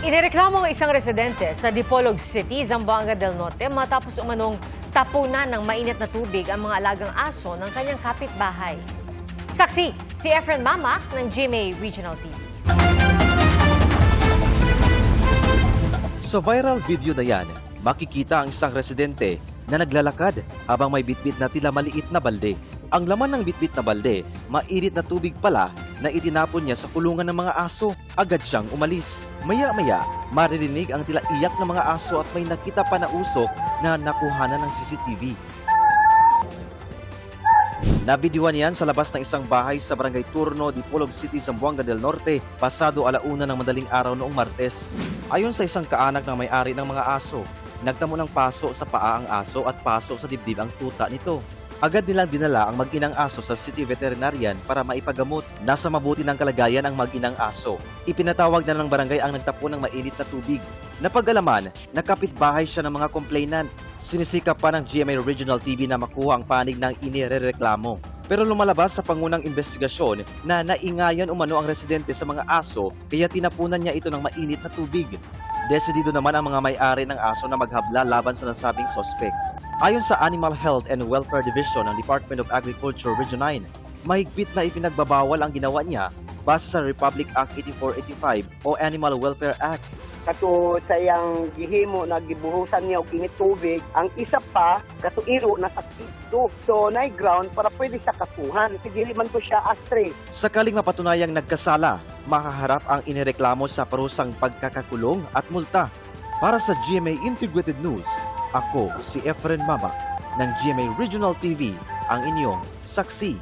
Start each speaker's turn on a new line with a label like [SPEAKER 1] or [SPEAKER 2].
[SPEAKER 1] Inireklamo ng isang residente sa Dipolog City, Zamboanga del Norte matapos umanong tapunan ng mainit na tubig ang mga alagang aso ng kanyang kapitbahay. Saksi, si Efren Mama ng GMA Regional TV.
[SPEAKER 2] Sa viral video na yan, makikita ang isang residente na naglalakad habang may bitbit na tila maliit na balde. Ang laman ng bitbit na balde, mainit na tubig pala na itinapon niya sa kulungan ng mga aso. Agad siyang umalis. Maya-maya, maririnig ang tila iyak ng mga aso at may nakita pa na usok na nakuhanan ng CCTV. Nabidyohan yan sa labas ng isang bahay sa Barangay Turno, Dipolog City, Zamboanga del Norte, pasado 1:00 ng madaling araw noong Martes. Ayon sa isang kaanak ng may-ari ng mga aso, nagtamo ng paso sa paa ang aso at paso sa dibdib ang tuta nito. Agad nilang dinala ang mag-inang aso sa City Veterinarian para maipagamot. Nasa mabuti ng kalagayan ang mag-inang aso. Ipinatawag na ng barangay ang nagtapo ng mainit na tubig. Napag-alaman, nakapitbahay siya ng mga complainant. Sinisikap pa ng GMA Regional TV na makuha ang panig ng inirereklamo. Pero lumalabas sa pangunang investigasyon na naingayan umano ang residente sa mga aso kaya tinapunan niya ito ng mainit na tubig. Desidido naman ang mga may-ari ng aso na maghabla laban sa nasabing sospek. Ayon sa Animal Health and Welfare Division ng Department of Agriculture Region 9, mahigpit na ipinagbabawal ang ginawa niya base sa Republic Act 8485 o Animal Welfare Act.
[SPEAKER 3] Kato sayang gihimo na gibuhusan niya og init tubig, ang isa pa kato iro na sakit. So nay ground para pwede sa kasuhan. Sige man ko siya astray.
[SPEAKER 2] Sakaling mapatunayang nagkasala, makaharap ang inireklamo sa parusang pagkakakulong at multa. Para sa GMA Integrated News, ako si Efren Mama ng GMA Regional TV, ang inyong saksi.